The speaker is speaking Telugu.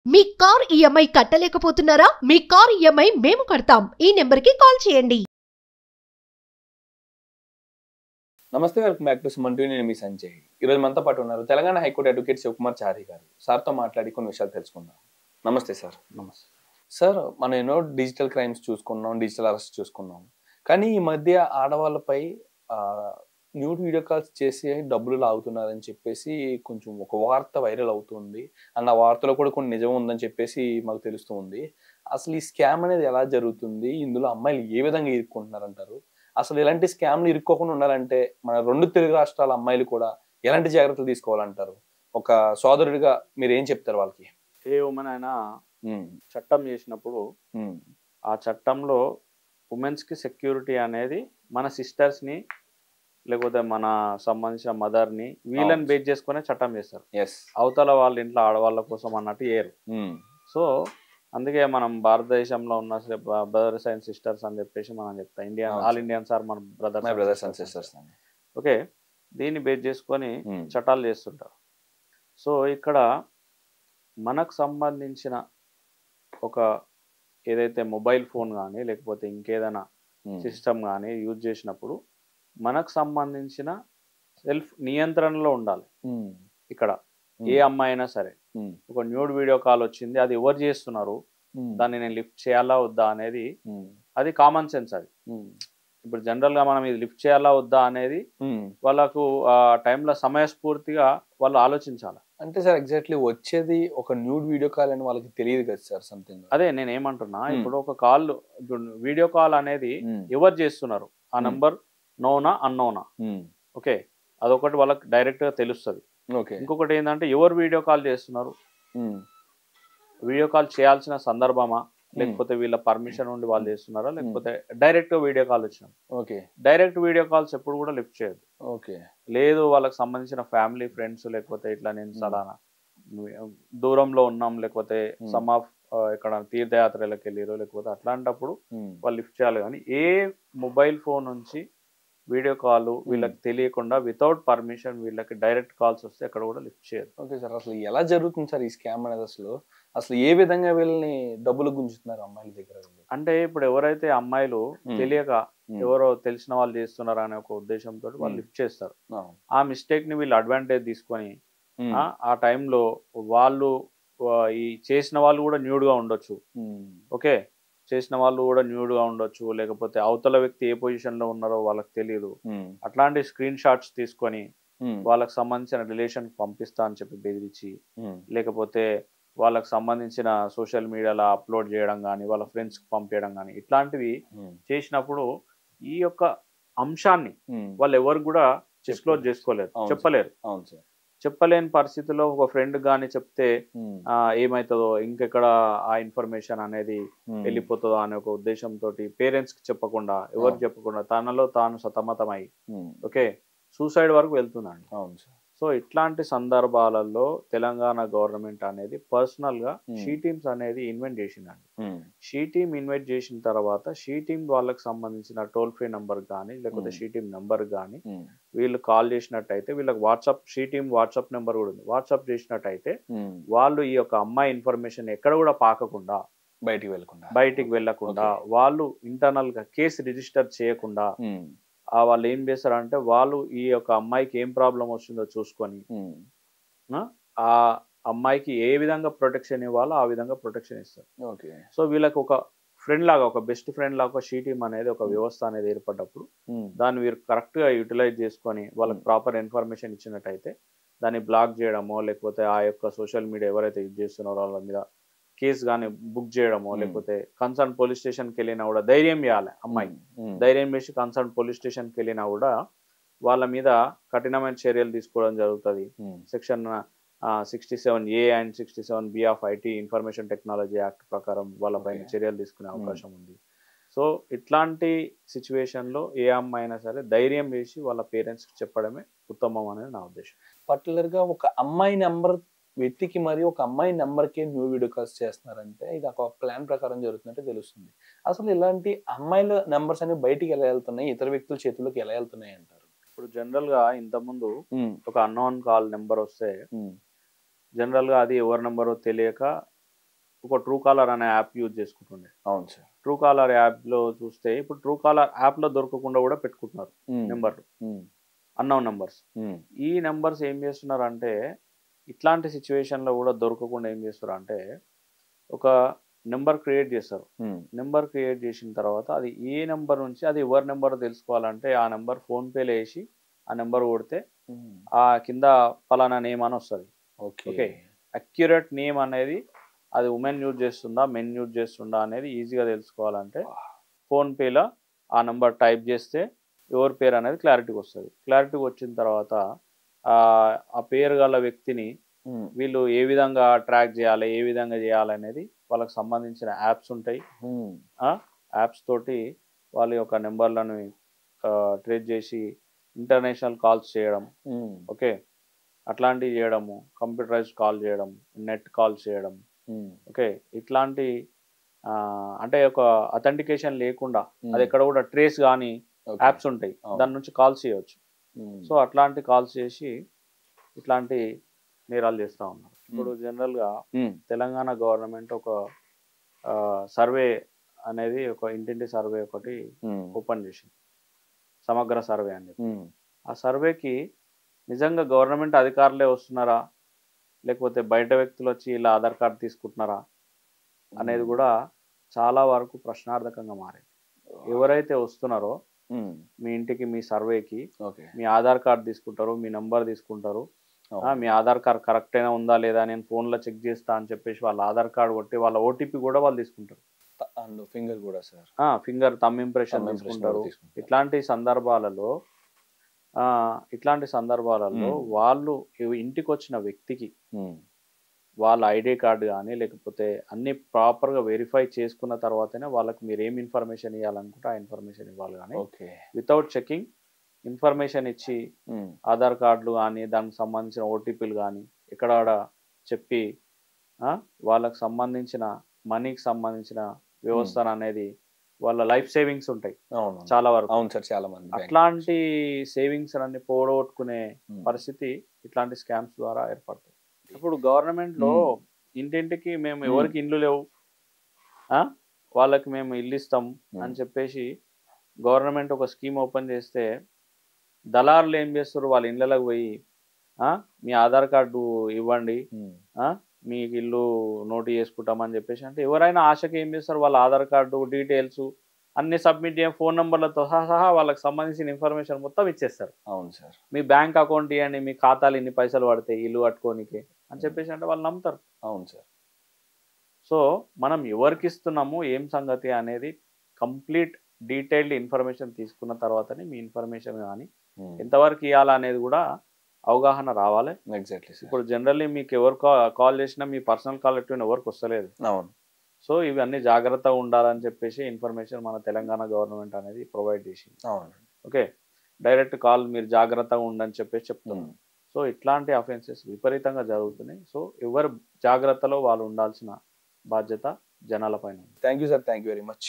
మీ కార్ ఈఎంఐ కట్టలేకపోతున్నారా? మీ కార్ ఈఎంఐ మేము కడతాం. ఈ నెంబర్కి కాల్ చేయండి. నమస్తే, welcome back to Suman TV. నేను మీ సంజయ్. ఈరోజు మనతో పాటు ఉన్నారు తెలంగాణ హైకోర్టు అడ్వకేట్ శివకుమార్ చారి గారు. సార్తో మాట్లాడి కొన్ని విషయాలు తెలుసుకుందాం. నమస్తే సార్. నమస్తే సార్, మనం ఎన్నో డిజిటల్ క్రైమ్స్ చూసుకున్నాం, డిజిటల్ అరెస్ట్ చూసుకున్నాం. కానీ ఈ మధ్య ఆడవాళ్ళపై న్యూడ్ వీడియో కాల్స్ చేసి డబ్బులు లాగుతున్నారని చెప్పేసి కొంచెం ఒక వార్త వైరల్ అవుతుంది. అండ్ ఆ వార్తలో కూడా కొన్ని నిజం ఉందని చెప్పేసి మాకు తెలుస్తూ ఉంది. అసలు ఈ స్కామ్ అనేది ఎలా జరుగుతుంది? ఇందులో అమ్మాయిలు ఏ విధంగా ఇరుక్కుంటున్నారంటారు? అసలు ఇలాంటి స్కామ్లు ఇరుక్కోకుండా ఉండాలంటే మన 2 తెలుగు రాష్ట్రాల అమ్మాయిలు కూడా ఎలాంటి జాగ్రత్తలు తీసుకోవాలంటారు? ఒక సోదరుడిగా మీరు ఏం చెప్తారు వాళ్ళకి? ఏ ఉమెన్ అయినా చట్టం చేసినప్పుడు ఆ చట్టంలో ఉమెన్స్ కి సెక్యూరిటీ అనేది మన సిస్టర్స్ ని లేకపోతే మన సంబంధించిన మదర్ ని వీళ్ళని బేస్ చేసుకునే చట్టం చేస్తారు. అవతల వాళ్ళ ఇంట్లో ఆడవాళ్ళ కోసం అన్నట్టు ఏరు. సో అందుకే మనం భారతదేశంలో ఉన్న బ్రదర్స్ అండ్ సిస్టర్స్ అని చెప్పేసి మనం చెప్తాం. ఇండియన్ ఆల్ ఇండియన్స్ ఆర్ మన బ్రదర్స్ అండ్ సిస్టర్స్. ఓకే, దీన్ని బేస్ చేసుకొని చట్టాలు చేస్తుంటారు. సో ఇక్కడ మనకు సంబంధించిన ఒక ఏదైతే మొబైల్ ఫోన్ కానీ లేకపోతే ఇంకేదైనా సిస్టమ్ కానీ యూజ్ చేసినప్పుడు మనకు సంబంధించిన సెల్ఫ్ నియంత్రణలో ఉండాలి. ఇక్కడ ఏ అమ్మాయి అయినా సరే ఒక న్యూడ్ వీడియో కాల్ వచ్చింది, అది ఎవరు చేస్తున్నారు, దాన్ని నేను లిఫ్ట్ చేయాలా వద్దా అనేది అది కామన్ సెన్స్. అది ఇప్పుడు జనరల్ గా మనం ఇది లిఫ్ట్ చేయాలా వద్దా అనేది వాళ్ళకు ఆ టైంలో సమయస్ఫూర్తిగా వాళ్ళు ఆలోచించాలి. అంటే సార్ ఎగ్జాక్ట్లీ వచ్చేది ఒక న్యూడ్ వీడియో కాల్ అని వాళ్ళకి తెలియదు కదా సార్. సంథింగ్ అదే నేను ఏమంటున్నా, ఇప్పుడు ఒక కాల్, ఇప్పుడు వీడియో కాల్ అనేది ఎవరు చేస్తున్నారు, ఆ నంబర్ నోనా అన్నోనా, ఓకే, అదొకటి వాళ్ళకి డైరెక్ట్ గా తెలుస్తుంది. ఇంకొకటి ఏంటంటే ఎవరు వీడియో కాల్ చేస్తున్నారు, వీడియో కాల్ చేయాల్సిన సందర్భమా, లేకపోతే వీళ్ళ పర్మిషన్ ఉండి వాళ్ళు చేస్తున్నారా, లేకపోతే డైరెక్ట్ వీడియో కాల్ వచ్చినారు. ఓకే, డైరెక్ట్ వీడియో కాల్స్ ఎప్పుడు కూడా లిఫ్ట్ చేయొద్దు. ఓకే, లేదు వాళ్ళకి సంబంధించిన ఫ్యామిలీ ఫ్రెండ్స్ లేకపోతే ఇట్లా నేను సలానా దూరంలో ఉన్నాం, లేకపోతే సమ్ ఆఫ్ ఇక్కడ తీర్థయాత్రలకు వెళ్ళారు, లేకపోతే అట్లాంటప్పుడు వాళ్ళు లిఫ్ట్ చేయాలి. కానీ ఏ మొబైల్ ఫోన్ నుంచి వీడియో కాల్ వీళ్ళకి తెలియకుండా వితౌట్ పర్మిషన్ వీళ్ళకి డైరెక్ట్ కాల్స్ వస్తే అక్కడ కూడా లిఫ్ట్ చేయదు. ఓకే సార్, అసలు ఎలా జరుగుతుంది సార్ ఈ స్కామ్ అనేది? అసలు ఏ విధంగా వీళ్ళని డబ్బులు గుంజుతున్నారు అమ్మాయిల దగ్గర? అంటే ఇప్పుడు ఎవరైతే అమ్మాయిలు తెలియక ఎవరో తెలిసిన వాళ్ళు చేస్తున్నారు అనే ఒక ఉద్దేశంతో వాళ్ళు లిఫ్ట్ చేస్తారు. ఆ మిస్టేక్ ని వీళ్ళు అడ్వాంటేజ్ తీసుకొని ఆ టైంలో వాళ్ళు ఈ చేసిన వాళ్ళు కూడా న్యూడ్ గా ఉండొచ్చు. ఓకే, చేసిన వాళ్ళు కూడా న్యూడ్ గా ఉండొచ్చు, లేకపోతే అవతల వ్యక్తి ఏ పొజిషన్ లో ఉన్నారో వాళ్ళకి తెలియదు. అట్లాంటి స్క్రీన్ షాట్స్ తీసుకొని వాళ్ళకి సంబంధించిన రిలేషన్ పంపిస్తా అని చెప్పి బెదిరించి, లేకపోతే వాళ్ళకి సంబంధించిన సోషల్ మీడియాలో అప్లోడ్ చేయడం కానీ వాళ్ళ ఫ్రెండ్స్ కి పంపించడం కానీ ఇట్లాంటివి చేసినప్పుడు ఈ యొక్క అంశాన్ని వాళ్ళు ఎవరు కూడా డిస్క్లోజ్ చేసుకోలేరు, చెప్పలేరు. చెప్పలేని పరిస్థితిలో ఒక ఫ్రెండ్ గాని చెప్తే ఏమైతుందో, ఇంకెక్కడ ఆ ఇన్ఫర్మేషన్ అనేది వెళ్ళిపోతుందో అనే ఒక ఉద్దేశంతో పేరెంట్స్ కి చెప్పకుండా ఎవరు చెప్పకుండా తనలో తాను సతమతమై ఓకే సూసైడ్ వరకు వెళ్తుందండి. సో ఇట్లాంటి సందర్భాలలో తెలంగాణ గవర్నమెంట్ అనేది పర్సనల్ గా షీ టీమ్స్ అనేది ఇన్వెంట్ చేసిందండి. షీ టీమ్ ఇన్వైట్ చేసిన తర్వాత షీ టీమ్ వాళ్ళకి సంబంధించిన టోల్ ఫ్రీ నంబర్ కానీ లేకపోతే షీ టీమ్ నంబర్ కానీ వీళ్ళు కాల్ చేసినట్టయితే వీళ్ళకి WhatsApp, she team WhatsApp number కూడా ఉంది. వాట్సాప్ చేసినట్టయితే వాళ్ళు ఈ యొక్క అమ్మాయి ఇన్ఫర్మేషన్ ఎక్కడ కూడా పాకకుండా బయటికి వెళ్లకుండా వాళ్ళు ఇంటర్నల్ గా కేసు రిజిస్టర్ చేయకుండా వాళ్ళు ఏం చేస్తారంటే వాళ్ళు ఈ యొక్క అమ్మాయికి ఏం ప్రాబ్లం వస్తుందో చూసుకొని ఆ అమ్మాయికి ఏ విధంగా ప్రొటెక్షన్ ఇవ్వాలో ఆ విధంగా ప్రొటెక్షన్ ఇస్తారు. సో వీళ్ళకి ఒక ఫ్రెండ్ లాగా, ఒక బెస్ట్ ఫ్రెండ్ లాగా ఒక షీ టీమ్ అనేది ఒక వ్యవస్థ అనేది ఏర్పడ్డప్పుడు దాన్ని వీరు కరెక్ట్ గా యూటిలైజ్ చేసుకొని వాళ్ళకి ప్రాపర్ ఇన్ఫర్మేషన్ ఇచ్చినట్టయితే దాన్ని బ్లాక్ చేయడమో లేకపోతే ఆ యొక్క సోషల్ మీడియా ఎవరైతే యూజ్ చేస్తున్నారో వాళ్ళ మీద కేసు కానీ బుక్ చేయడమో లేకపోతే కన్సర్న్ పోలీస్ స్టేషన్కి వెళ్ళినా కూడా ధైర్యం చేయాలి. అమ్మాయి ధైర్యం చేసి కన్సర్న్ పోలీస్ స్టేషన్కి వెళ్ళినా కూడా వాళ్ళ మీద కఠినమైన చర్యలు తీసుకోవడం జరుగుతుంది. Section 67A and 67B of IT information technology act ప్రకారం వాళ్ళపైన చర్యలు తీసుకునే అవకాశం ఉంది. సో ఇట్లాంటి సిచ్యువేషన్లో ఏ అమ్మాయి అయినా సరే ధైర్యం చేసి వాళ్ళ పేరెంట్స్కి చెప్పడమే ఉత్తమం అనేది నా ఉద్దేశం. పర్టికులర్గా ఒక అమ్మాయి నెంబర్ వెతికి మరి ఒక అమ్మాయి నెంబర్కి న్యూ వీడియో కాల్స్ చేస్తున్నారంటే ఇది ఒక ప్లాన్ ప్రకారం జరుగుతున్నట్టు తెలుస్తుంది. అసలు ఇలాంటి అమ్మాయిల నెంబర్స్ అనేవి బయటికి ఎలా వెళ్తున్నాయి, ఇతర వ్యక్తుల చేతుల్లోకి ఎలా వెళ్తున్నాయి అంటారు? ఇప్పుడు జనరల్ గా ఇంతకుముందు ఒక అన్నోన్ కాల్ నెంబర్ వస్తే జనరల్ గా అది ఎవరి నెంబరో తెలియక ఒక ట్రూ కాలర్ అనే యాప్ యూజ్ చేసుకుంటుండే. అవును సార్. ట్రూ కాలర్ యాప్లో చూస్తే ఇప్పుడు ట్రూ కాలర్ యాప్లో దొరకకుండా కూడా పెట్టుకుంటున్నారు నెంబర్లు, అన్నోన్ నెంబర్స్. ఈ నెంబర్స్ ఏం చేస్తున్నారు అంటే ఇట్లాంటి సిచ్యువేషన్లో కూడా దొరకకుండా ఏం చేస్తారు అంటే ఒక నెంబర్ క్రియేట్ చేస్తారు. నెంబర్ క్రియేట్ చేసిన తర్వాత అది ఏ నెంబర్ నుంచి, అది ఎవరి నెంబర్ తెలుసుకోవాలంటే ఆ నెంబర్ ఫోన్పేలో వేసి ఆ నెంబర్ కొడితే ఆ కింద ఫలానా నేమ్ అని వస్తుంది. ఓకే, అక్యురేట్ నేమ్ అనేది అది ఉమెన్ యూజ్ చేస్తుందా మెన్ యూజ్ చేస్తుందా అనేది ఈజీగా తెలుసుకోవాలంటే ఫోన్పేలో ఆ నెంబర్ టైప్ చేస్తే ఎవరి పేరు అనేది క్లారిటీకి వస్తుంది. క్లారిటీకి వచ్చిన తర్వాత ఆ పేరు గల వ్యక్తిని వీళ్ళు ఏ విధంగా ట్రాక్ చేయాలి, ఏ విధంగా చేయాలి అనేది వాళ్ళకి సంబంధించిన యాప్స్ ఉంటాయి. యాప్స్ తోటి వాళ్ళ యొక్క నెంబర్లను ట్రేస్ చేసి ఇంటర్నేషనల్ కాల్స్ చేయడం, ఓకే, అట్లాంటివి చేయడము, కంప్యూటరైజ్డ్ కాల్ చేయడం, నెట్ కాల్ చేయడం, ఓకే, ఇట్లాంటి అంటే ఒక అథెంటికేషన్ లేకుండా అది ఎక్కడ కూడా ట్రేస్ కానీ యాప్స్ ఉంటాయి, దాని నుంచి కాల్స్ చేయవచ్చు. సో అట్లాంటి కాల్స్ చేసి ఇట్లాంటి నేరాలు చేస్తూ ఉన్నారు. ఇప్పుడు జనరల్గా తెలంగాణ గవర్నమెంట్ ఒక సర్వే అనేది, ఒక ఇంటింటి సర్వే ఒకటి ఓపెన్ చేసింది, సమగ్ర సర్వే అని చెప్పి. ఆ సర్వేకి నిజంగా గవర్నమెంట్ అధికారులే వస్తున్నారా లేకపోతే బయట వ్యక్తులు వచ్చి ఇలా ఆధార్ కార్డు తీసుకుంటున్నారా అనేది కూడా చాలా వరకు ప్రశ్నార్థకంగా మారింది. ఎవరైతే వస్తున్నారో మీ ఇంటికి మీ సర్వేకి మీ ఆధార్ కార్డు తీసుకుంటారు, మీ నంబర్ తీసుకుంటారు, మీ ఆధార్ కార్డ్ కరెక్ట్ అయినా ఉందా లేదా నేను ఫోన్లో చెక్ చేస్తా అని చెప్పేసి వాళ్ళ ఆధార్ కార్డు కొట్టి వాళ్ళ ఓటీపీ కూడా వాళ్ళు తీసుకుంటారు. ఫింగర్ కూడా సార్, ఫింగర్ థంబ్ ఇంప్రెషన్ తీసుకుంటారు. ఇట్లాంటి సందర్భాలలో వాళ్ళు ఇంటికి వచ్చిన వ్యక్తికి వాళ్ళ ఐడి కార్డు కానీ లేకపోతే అన్ని ప్రాపర్గా వెరిఫై చేసుకున్న తర్వాతనే వాళ్ళకి మీరు ఏం ఇన్ఫర్మేషన్ ఇవ్వాలనుకుంటే ఆ ఇన్ఫర్మేషన్ ఇవ్వాలి. కానీ వితౌట్ చెకింగ్ ఇన్ఫర్మేషన్ ఇచ్చి ఆధార్ కార్డులు కానీ దానికి సంబంధించిన ఓటీపీలు కానీ ఎక్కడ చెప్పి వాళ్ళకి సంబంధించిన మనీకి సంబంధించిన వ్యవస్థ అనేది వాళ్ళ లైఫ్ సేవింగ్స్ ఉంటాయి చాలా వరకు. అవును సార్, చాలా మంది అట్లాంటి సేవింగ్స్ అన్ని పోగొట్టుకునే పరిస్థితి ఇట్లాంటి స్కామ్స్ ద్వారా ఏర్పడుతుంది. ఇప్పుడు గవర్నమెంట్ లో ఇంటింటికి మేము ఎవరికి ఇండ్లు లేవు వాళ్ళకి మేము ఇల్లు ఇస్తాం అని చెప్పేసి గవర్నమెంట్ ఒక స్కీమ్ ఓపెన్ చేస్తే దళారులు ఏం చేస్తారు, వాళ్ళ ఇళ్ళకి పోయి మీ ఆధార్ కార్డు ఇవ్వండి మీకు ఇల్లు నోటు చేసుకుంటామని చెప్పేసి అంటే ఎవరైనా ఆశకి ఏం చేస్తారు, వాళ్ళ ఆధార్ కార్డు డీటెయిల్స్ అన్ని సబ్మిట్ చేయ ఫోన్ నెంబర్లతో సహా వాళ్ళకి సంబంధించిన ఇన్ఫర్మేషన్ మొత్తం ఇచ్చేస్తారు. అవును సార్, మీ బ్యాంక్ అకౌంట్ ఇవ్వండి, మీ ఖాతాలు ఇన్ని పైసలు పడతాయి ఇల్లు కట్టుకోనికి అని చెప్పేసి అంటే వాళ్ళు నమ్ముతారు. అవును సార్. సో మనం ఎవరికి ఇస్తున్నాము ఏం సంగతి అనేది కంప్లీట్ డీటెయిల్డ్ ఇన్ఫర్మేషన్ తీసుకున్న తర్వాతనే మీ ఇన్ఫర్మేషన్ కానీ ఎంతవరకు ఇవ్వాలా అనేది కూడా అవగాహన రావాలి. ఎగ్జాక్ట్లీ. ఇప్పుడు జనరల్లీ మీకు ఎవరు కాల్ చేసినా మీ పర్సనల్ కాల్ ఎటువంటి ఎవరికి వస్తలేదు. అవును. సో ఇవి అన్ని జాగ్రత్తగా ఉండాలని చెప్పేసి ఇన్ఫర్మేషన్ మన తెలంగాణ గవర్నమెంట్ అనేది ప్రొవైడ్ చేసింది. అవును. ఓకే, డైరెక్ట్ కాల్ మీరు జాగ్రత్తగా ఉండని చెప్పేసి చెప్తున్నాం. సో ఇట్లాంటి అఫెన్సెస్ విపరీతంగా జరుగుతున్నాయి. సో ఎవరు జాగ్రత్తలో వాళ్ళు ఉండాల్సిన బాధ్యత జనాల పైన ఉంది. Thank you sir, thank you very much.